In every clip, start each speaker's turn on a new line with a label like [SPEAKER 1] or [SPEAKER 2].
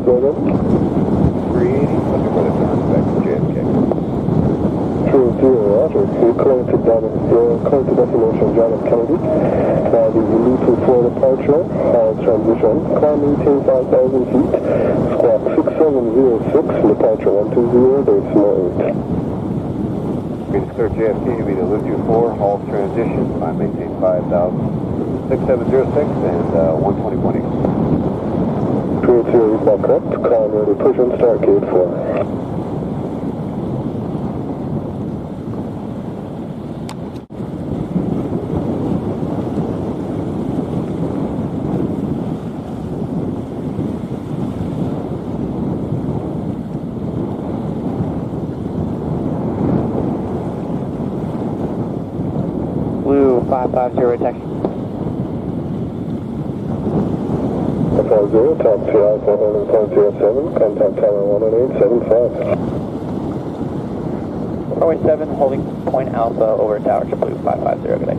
[SPEAKER 1] go again?
[SPEAKER 2] 380, looking for the turn back to JFK.
[SPEAKER 1] 30, roger. You're clear to destination John F. Kennedy. The Bluetooth for departure, transition, climb maintain 5,000 feet, squawk 6706, departure 120, decimal 8.
[SPEAKER 2] Being clear JFK, you'll be the Live 24, halt transition, climb maintain 5,000, 6706 and 120.8.
[SPEAKER 1] 380 is not correct, climb ready, push and start gate 4.
[SPEAKER 3] Blue 550 taxi.
[SPEAKER 1] 550, top TI 40507, contact tower 11875.
[SPEAKER 3] Runway 7, holding point Alpha over tower JetBlue 550, good day.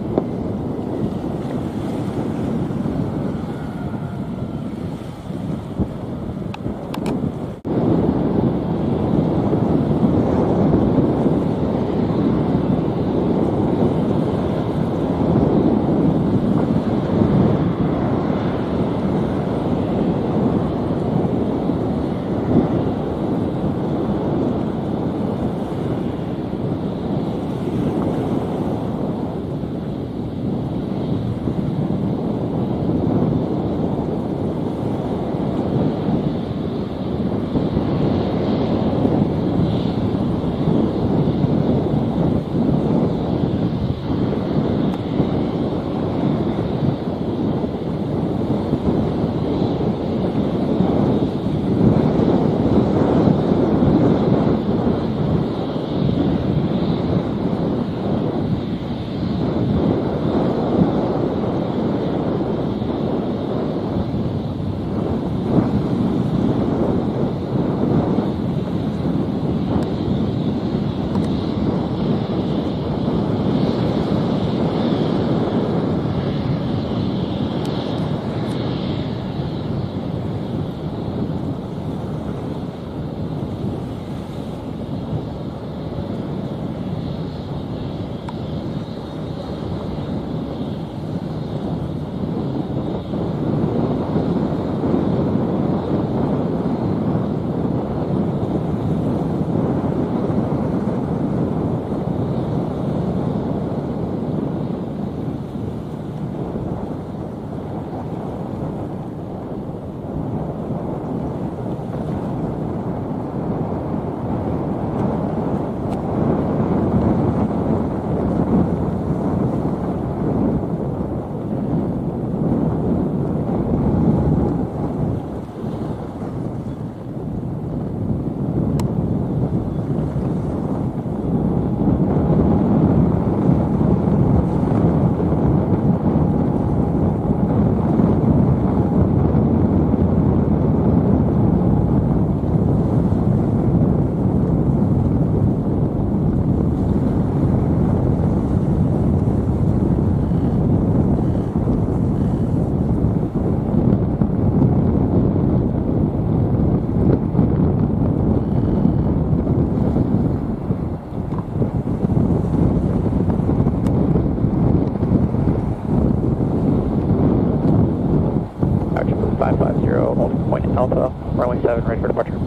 [SPEAKER 3] Alpha, runway 7, ready for departure.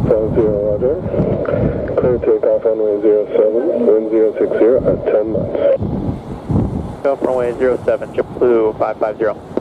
[SPEAKER 1] 50, roger. Clear takeoff runway 07, wind 060 at 10 knots.
[SPEAKER 3] Go runway 07, JetBlue 550.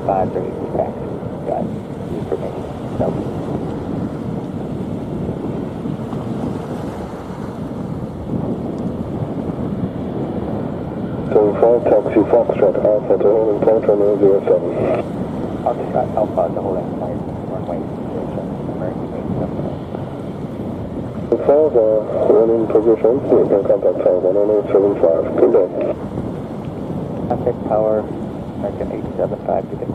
[SPEAKER 3] 5 ready to taxi. Got information. So.
[SPEAKER 1] 75 taxi Foxtrot Alpha to holding point runway 07.
[SPEAKER 3] Foxtrot Alpha to holding point runway 07. American 875.
[SPEAKER 1] 5 running position. You can contact tower 10875. Good day.
[SPEAKER 3] Contact tower American 875 to Dept.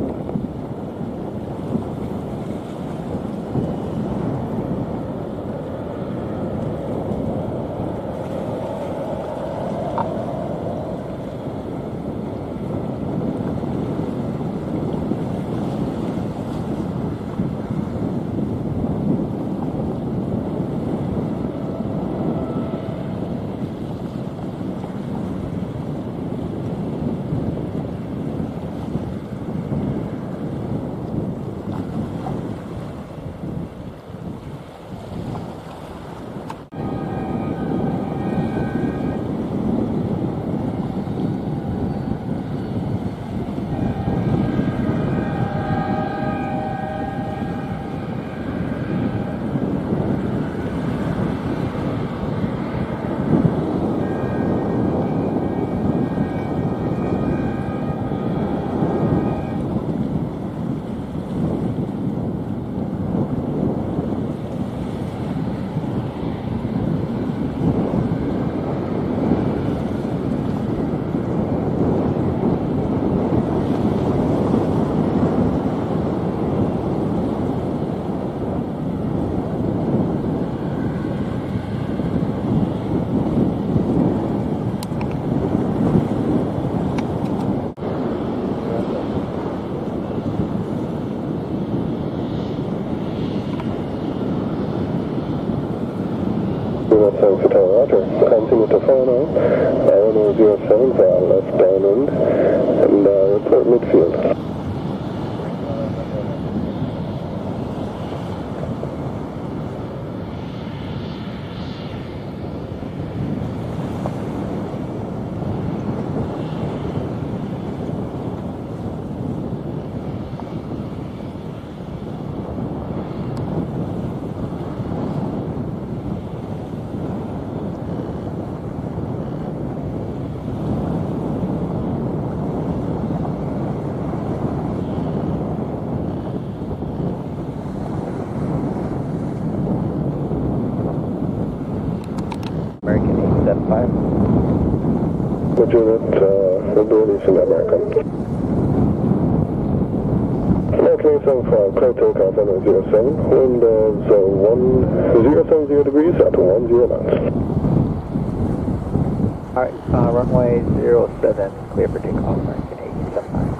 [SPEAKER 1] SANGSTER, Roger. Continue to follow. Runway 07 for our left downwind and report midfield.
[SPEAKER 3] American 875.
[SPEAKER 1] Good unit, abilities in America. American 875, clear takeoff runway 07, wind is 1070 degrees at 10 knots.
[SPEAKER 3] Alright, runway 07, clear for takeoff, American 875.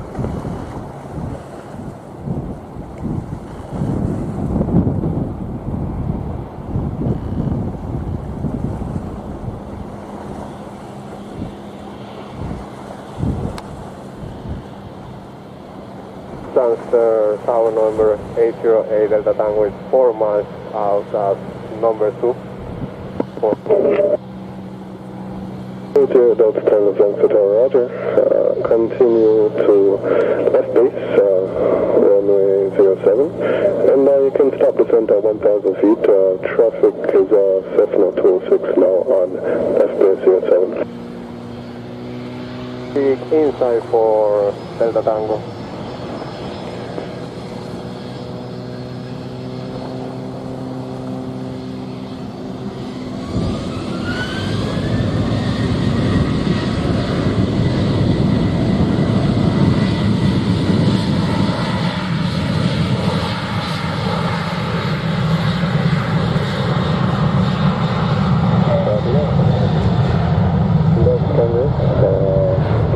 [SPEAKER 4] SANGSTER tower number 808 Delta Tango is 4 miles out of number 2. 4.
[SPEAKER 1] Delta Tango SANGSTER, Roger. Continue to left base, runway 07. And now you can stop descent at 1,000 feet. Traffic is Cessna 206 now on FBO 07.
[SPEAKER 4] Speak inside for Delta Tango.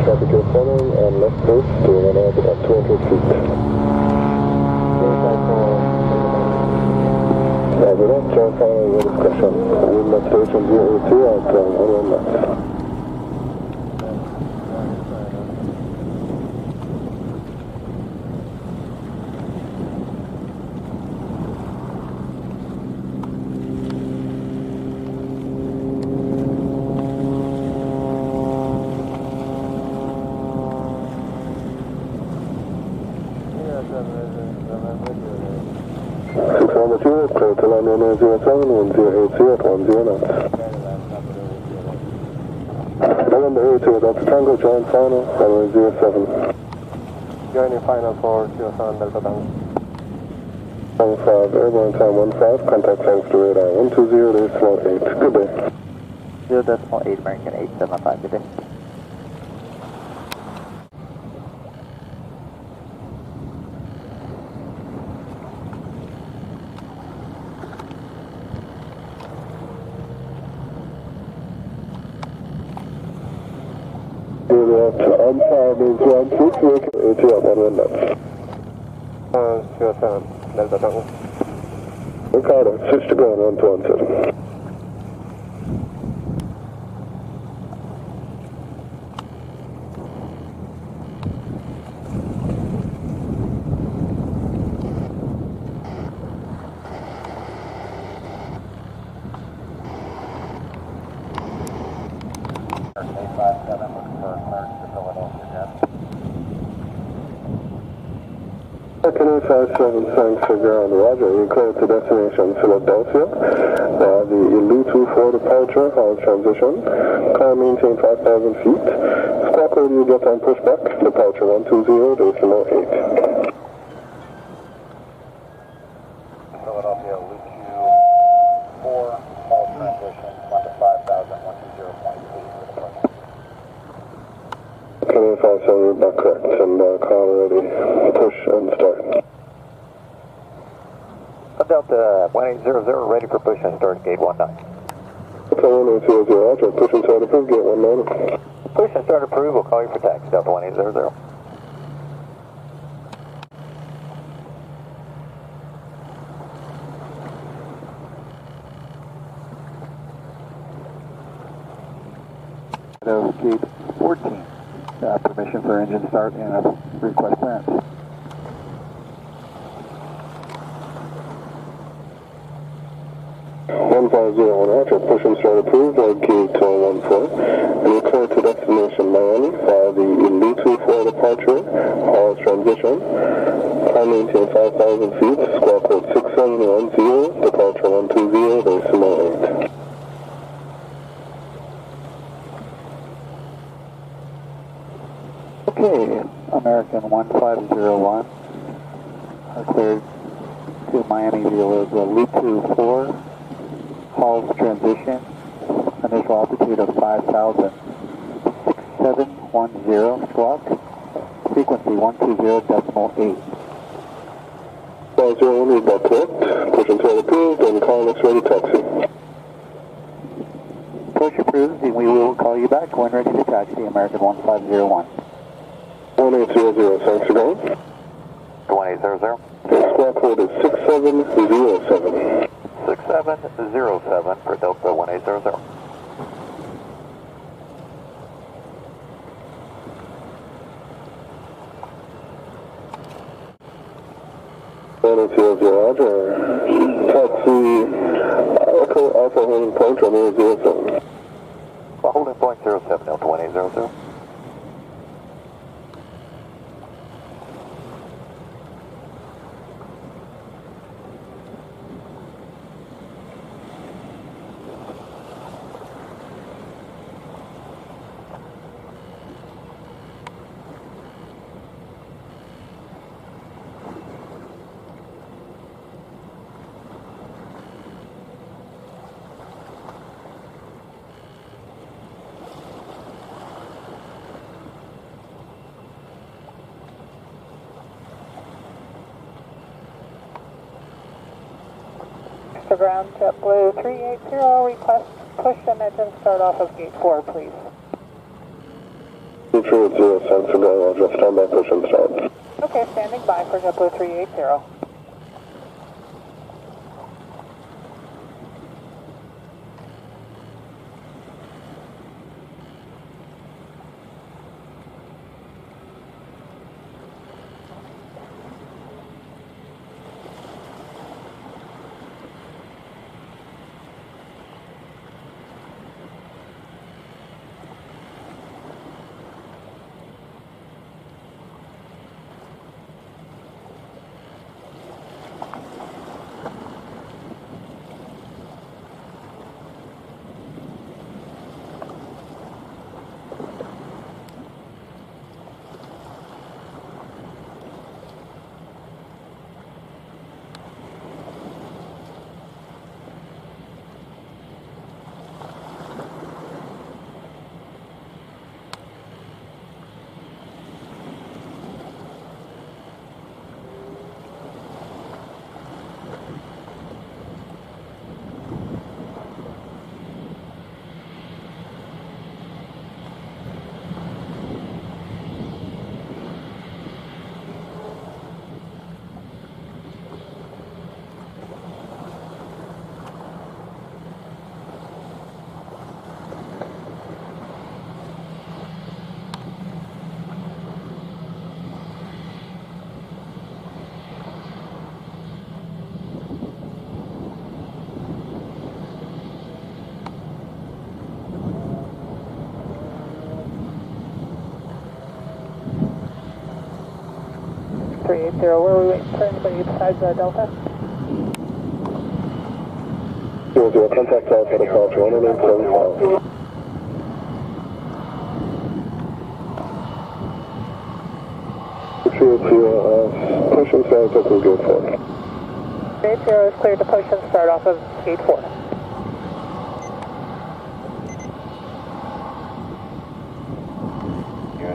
[SPEAKER 1] Traffic is following and left base to run out at 200 feet. Roger that, following your discussion. Wind at station 082 at 1 knots. 1007, 1080 at 10 knots. November 82, Delta Tango, join final, runway 07.
[SPEAKER 4] Joining final for 07 Delta Tango.
[SPEAKER 1] 15, airborne time 15, contact SANGSTER radar 120, decimal 8. Good day.
[SPEAKER 3] 0.8 American 875, good day.
[SPEAKER 1] Untitled Chapter, AT at 11 knots.
[SPEAKER 4] 07 Delta Tango.
[SPEAKER 1] Ricardo, switch to ground 1217. American 857, thanks for ground. Roger, you cleared to destination Philadelphia. The Ilu-24 departure, hall transition. Climb maintain 5,000 feet. Squawk code you get on pushback. Departure 120, decimal 8.
[SPEAKER 2] Philadelphia, Ilu-24, hall transition, 1 to 5,000, 120.8 for departure.
[SPEAKER 1] American 857, not correct, and call ready. Push and start.
[SPEAKER 2] Delta 1800, ready for push and start, gate 19.
[SPEAKER 1] Delta 1800, Roger, push and start approved, gate 19.
[SPEAKER 2] Push and start approved, we'll call you for taxi, Delta 1800.
[SPEAKER 5] Gate 14, permission for engine start and a request clearance.
[SPEAKER 1] Roger, push and start approved, or gate 14. And you clear to destination Miami via the Ilu-24 departure, hall transition. Climb maintain 5,000 feet, squawk code 6710, departure 120, decimal 8.
[SPEAKER 5] Okay, American 1501, cleared to Miami via the Ilu-24, hall's transition, initial altitude of 5,000, 6710, squawk, frequency 120.8.
[SPEAKER 1] 50, read that correct, push and start approved, and call us ready taxi.
[SPEAKER 5] Push approved, and we will call you back when ready to taxi, American 1501.
[SPEAKER 1] 1800, thanks for going.
[SPEAKER 2] 1800.
[SPEAKER 1] Squawk code is 6707.
[SPEAKER 2] 6707 for Delta 1800.
[SPEAKER 1] Roger. Taxi Echo Alpha holding point runway 07.
[SPEAKER 2] Holding point 07, Delta 1800.
[SPEAKER 6] Ground JetBlue 380, request push and engine start off of gate 4, please.
[SPEAKER 1] 380, thanks for going, I'll just stand by push and start.
[SPEAKER 6] Okay, standing by for JetBlue 380. 380, where are we waiting for anybody besides Delta?
[SPEAKER 1] 00, contact cloud for departure 10875. Push and start off of gate 4.
[SPEAKER 6] 380 is cleared to push and start off of gate 4.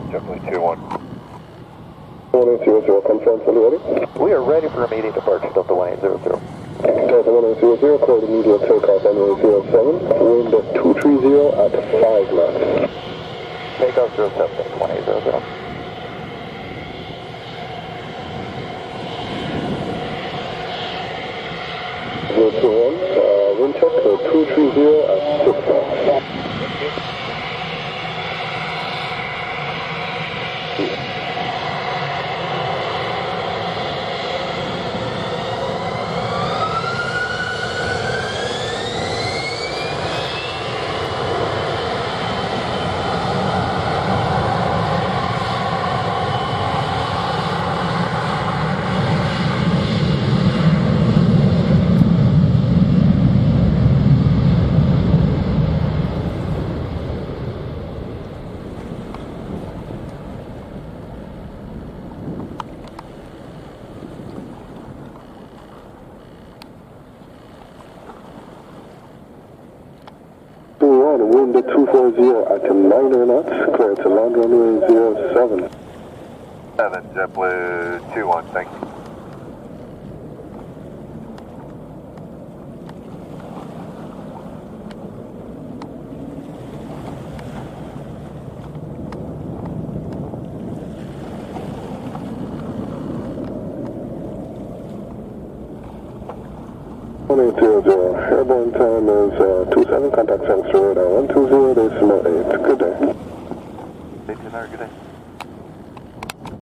[SPEAKER 2] JetBlue 21.
[SPEAKER 1] 1800, confirm fully ready.
[SPEAKER 3] We are ready for immediate departure, Delta 1800.
[SPEAKER 1] Delta 1800, clear immediate takeoff runway 07, wind at 230 at 5 knots.
[SPEAKER 3] Takeoff 07, 1800.
[SPEAKER 1] Wind check 230 at 6 knots. Wind at 240 at 9 knots, clear to land runway 07.
[SPEAKER 2] 7, JetBlue 21, thank you.
[SPEAKER 1] Airborne time is 27, contact SANGSTER radar 120.8. Good day.
[SPEAKER 2] 1800, good day.